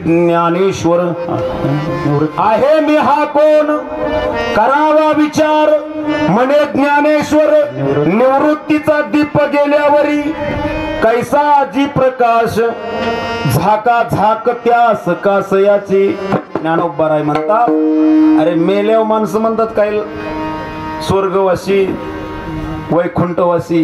ज्ञानेश्वर आहे मी हा कोण करावा विचार म्हणे ज्ञानेश्वर निवृत्तीचा दीप गेल्यावरी कैसा जी प्रकाश झाका झाक त्या सकासयाची ज्ञानोबराय म्हणतात अरे मेल्यावर माणसं म्हणतात काय स्वर्गवासी वैकुंठवासी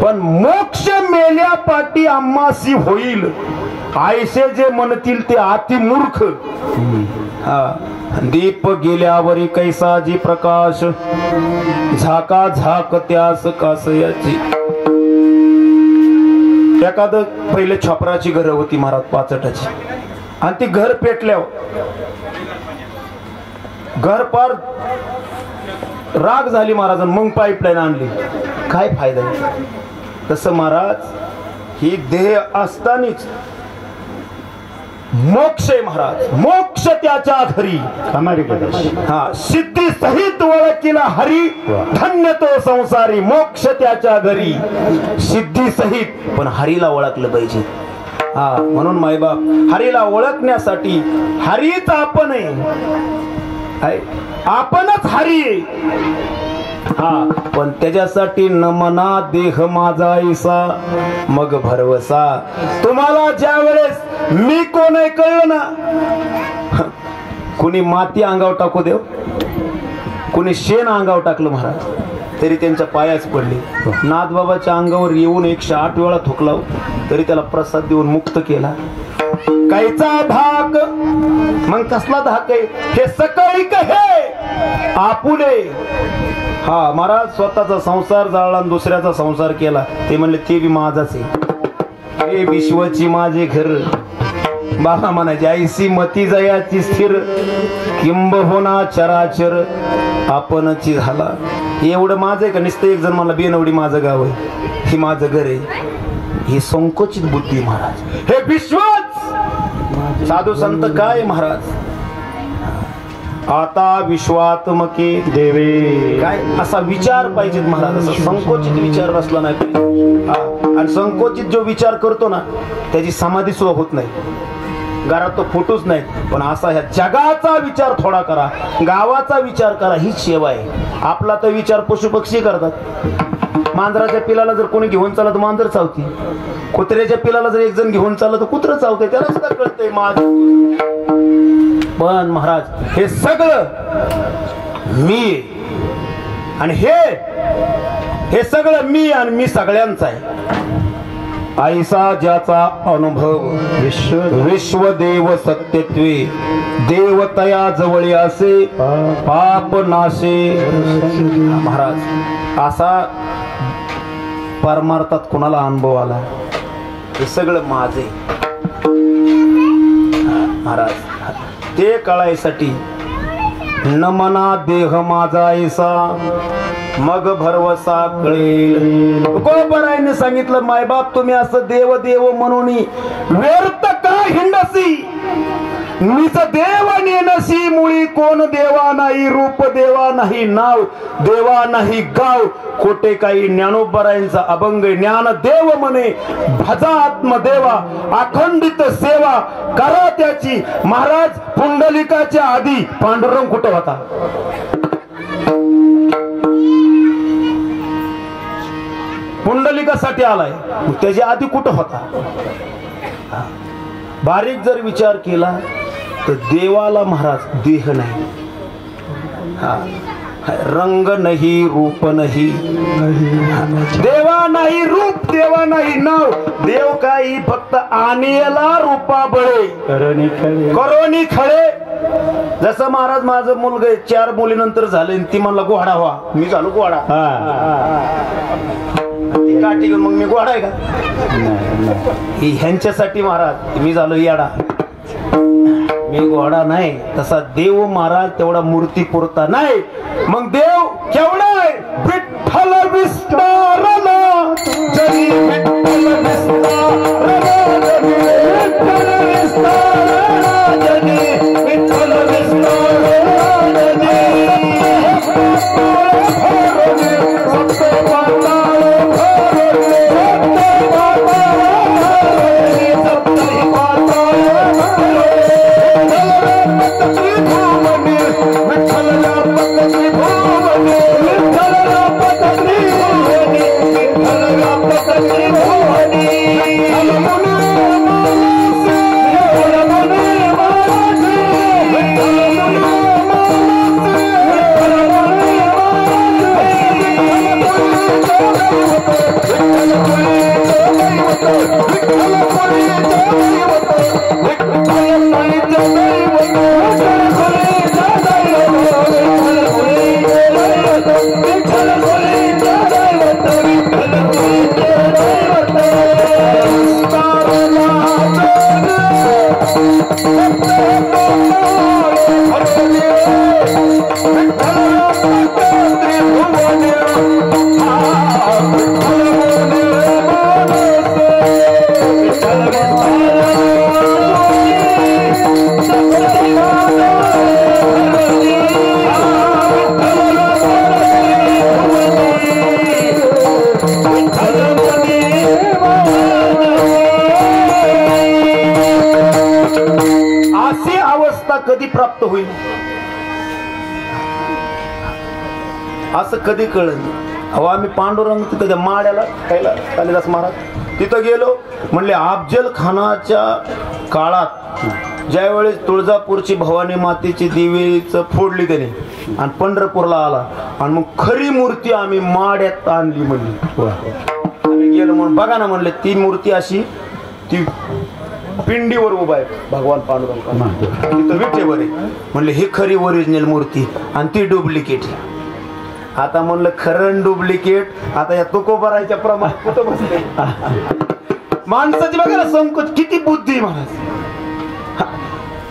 पण मोक्ष मेल्या पाटी आम्हासी होईल आयसे जे म्हणतील ते अति मूर्ख दीप गेल्यावरी कैसा जी प्रकाश झाका झाक त्यास कासयाची एखादं पहिले छपराची घरं होती महाराज पाचटाची आणि ती घर पेटल्यावर घर पार राग झाली महाराज मग पाईपलाईन आणली काय फायदा तसं महाराज ही देह असतानीच मोक्ष आहे महाराज मोक्ष त्याच्या घरी सिद्धी सहित ओळखीला हरी धन्य तो संसारी मोक्ष त्याच्या घरी सिद्धी सहित पण हरीला ओळखलं पाहिजे म्हणून मायबाप हरीला ओळखण्यासाठी हरीच आपण आहे आपणच हरी पण त्याच्यासाठी नमना देह माझा ऐसा मग भरवसा तुम्हाला ज्या वेळेस मी कोण आहे कळलं ना कुणी माती अंगावर टाकू देव कुणी शेण अंगावर टाकलं महाराज तरी त्यांच्या पायाच पडले नाथबाबाच्या अंगावर येऊन 108 वेळा थुकला तरी त्याला प्रसाद देऊन मुक्त केला कायचा धाक मग कसला धाक आहे हे सकाळी कहे आपुले महाराज स्वतःचा संसार जाळला आणि दुसऱ्याचा संसार केला ते म्हणले ते बी माझाच आहे हे विश्वाची माझे घर बाबा म्हणायचे ऐसी मती जयाची स्थिर किंबहुना चराचर आपणची झाला एवढं माझं आहे का नुसतं एक जण मला बेनवडी माझं गाव आहे हे माझं घर आहे ही संकोचित बुद्धी महाराज हे विश्वास साधू संत काय महाराज आता विश्वात्मके देवे काय असा विचार पाहिजे महाराज असा संकोचित विचार असला नाही आणि संकोचित जो विचार करतो ना त्याची समाधी सुद्धा होत नाही घरात तो फोटोच नाही पण असा ह्या जगाचा विचार थोडा करा गावाचा विचार करा हीच सेवा आहे आपला तर विचार पशु पक्षी करतात मांजराच्या पिलाला जर कोणी घेऊन चाललं तर मांजर चावती कुत्र्याच्या पिलाला जर एक जण घेऊन चाललं तर कुत्रं चावते त्याला सुद्धा कळतंय माझ पण महाराज हे सगळं मी आणि हे सगळं मी आणि मी सगळ्यांचा आहे ऐसा ज्याचा अनुभव विश्वदेव सत्यत्वे देवतया जवळी असे पाप नाशे महाराज असा परमार्थात कुणाला अनुभव आला हे सगळं माझे महाराज ते कळायसाठी नमना देह माझा ऐसा मग भरवसा कळेल तुकोबरायने सांगितलं मायबाप तुम्ही असं देव देव म्हणून व्यर्थ का हिंडसी मीच देव नेनसी मुळी कोण देवा नाही रूप देवा नाही नाव देवा नाही गाव खोटे काही ज्ञानोबरायांचा अभंग ज्ञान देव म्हणे भजा आत्मदेवा अखंडित सेवा करा त्याची महाराज पुंडलिकाच्या आधी पांडुरंग कुठं होता पुंडलिकासाठी आलाय त्याच्या आधी कुठं होता बारीक जर विचार केला तर देवाला महाराज देह नाही रंग नाही रूप नाही देवा नाही रूप देवा नाही नाव देव काही फक्त आणेला रूपा बळे करोनी खळे जसं महाराज माझं मुलगा 4 मुलीनंतर झाले ती म्हणला गोहाडा व्हा मी झालो गोहाडा काठी मग मी गोहाडा आहे का ह्यांच्यासाठी महाराज मी झालो याडा मी घोडा नाही तसा देव महाराज तेवढा मूर्ती पुरता नाही मग देव केवढा आहे विठ्ठल विस्तारला जरी विठ्ठल विस्तारला विठ्ठल विस्तारला जरी विठ्ठल विस्तारला जरी कधी प्राप्त होईल असं कधी कळलं. अहो आम्ही पांडुरंग तिथं त्या माड्याला खायला कालिदास महाराज तिथं गेलो म्हणले अफजल खानाच्या काळात ज्यावेळेस तुळजापूरची भवानी मातेची देवीचं फोडली त्याने आणि पंढरपूरला आला आणि मग खरी मूर्ती आम्ही माड्यात आणली म्हणली. आम्ही गेलो म्हणून बघा ना म्हणले ती मूर्ती अशी ती पिंडीवर उभा आहे भगवान पांडुरंग तिथं विटेवर आहे म्हणले ही खरी ओरिजिनल मूर्ती आणि ती डुप्लिकेट. आता म्हणलं खरं डुप्लिकेट आता या तुकोबाराच्या प्रमाण कुठं बसले. माणसाची बघा ना संकोच किती बुद्धी महाराज.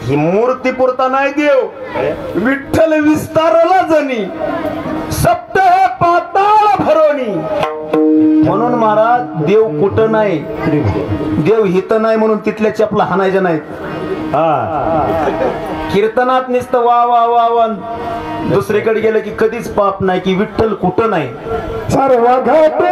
ही मूर्ती पुरता नाही देव विठ्ठल विस्तारला जणी सप्त हे पाताळ भरोणी. म्हणून महाराज देव कुठं नाही देव हित नाही म्हणून तिथल्या चपला हाणायच्या नाहीत. कीर्तनात नुसतं वा वा वा वा दुसरीकडे गेलं की कधीच पाप नाही की विठ्ठल कुठं नाही. सर्व घट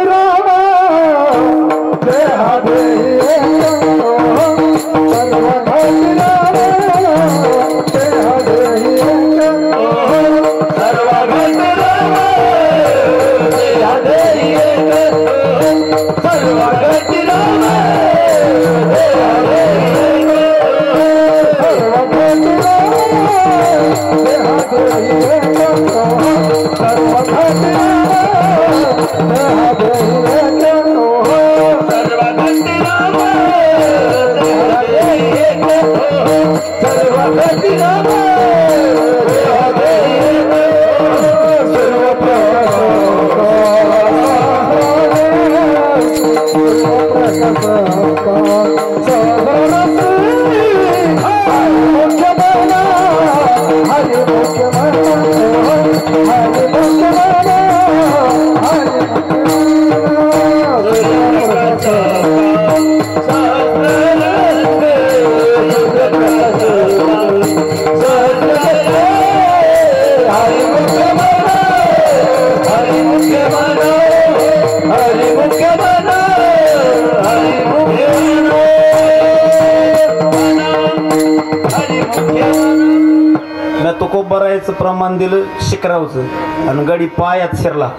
तुकोबारायचं प्रमाण दिलं शिकरावचं आणि गडी पायात शिरला.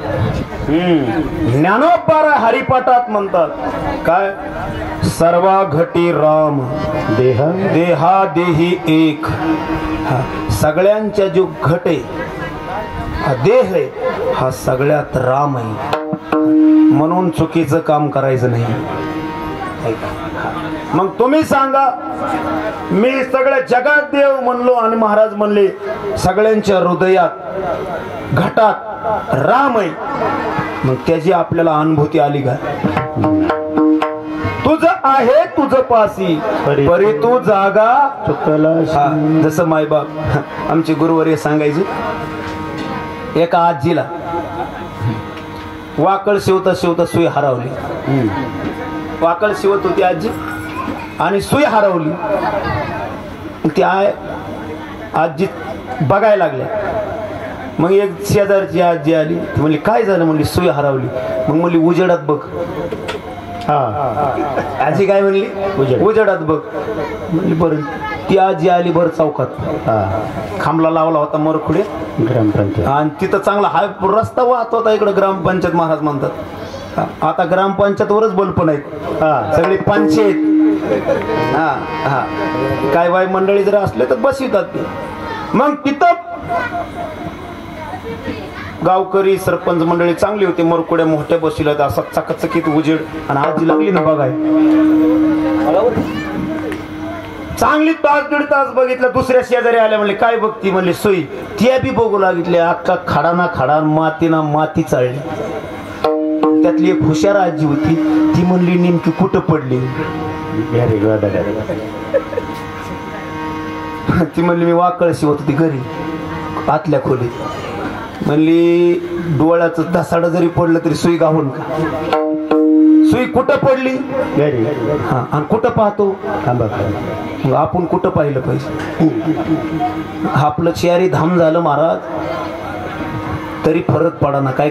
ज्ञानोबारा हरिपाठात म्हणतात काय सर्वा घटी राम देहा देही एक. सगळ्यांच्या जो घट आहे हा देह आहे हा सगळ्यात राम आहे म्हणून चुकीचं काम करायचं नाही. मग तुम्ही सांगा मी सगळ्या जगात देव म्हणलो आणि महाराज म्हणले सगळ्यांच्या हृदयात घटात राम आहे मग त्याची आपल्याला अनुभूती आली का. तुझं आहे तुझं पासी परी तू जागा चुकला. जसं मायबाप आमचे गुरुवर्य सांगायचे एका आजीला वाकळ शिवता शिवता सुई हरवली. वाकळ शिवत होती आजी आणि सुई हरवली. ती आजी बघायला लागल्या. मग एक शेजारची आजी आली ती म्हणली काय झालं म्हणली सुई हरवली. मग म्हणली उजेडात बघ. आजी काय म्हणली उजेडात बघ. म्हणली बरं ती आजी आली भर चौकात, खांबला लावला होता मरखुडे ग्रामपंचायत. आणि तिथं चांगला हा रस्ता वाहत होता इकडे ग्रामपंचायत महाराज म्हणतात. आता ग्रामपंचायत वरच बल्ब नाहीत, सगळी पंचायत. हा हा काय बाई मंडळी जर असले तर बसवितात ते. मग तिथं गावकरी सरपंच मंडळी चांगली होती, मरकुड्या मोठ्या बसविल्यात, असा चकचकीत उजेड. आणि आजी लागली ना बघाय, चांगली तास दीड तास बघितलं. दुसऱ्या शेजारी आल्या, म्हणले काय बघती, म्हणले सोयी. त्या बी बघू लागले, अख्खा खडा ना खडा, माती ना माती चालली. त्यातली एक हुशार आजी होती, ती म्हणली नेमकी कुठं पडली. ती म्हणली मी वाकळशी होत होती घरी आतल्या खोलीत. म्हणली डोळ्याचं धसाड जरी पडलं तरी सुई गावून का. सुई कुठं पडली, हा आणि कुठं पाहतो, मग आपण कुठं पाहिलं पाहिजे. आपलं चेहरी धाम झालं महाराज, तरी फरक पडा ना. काय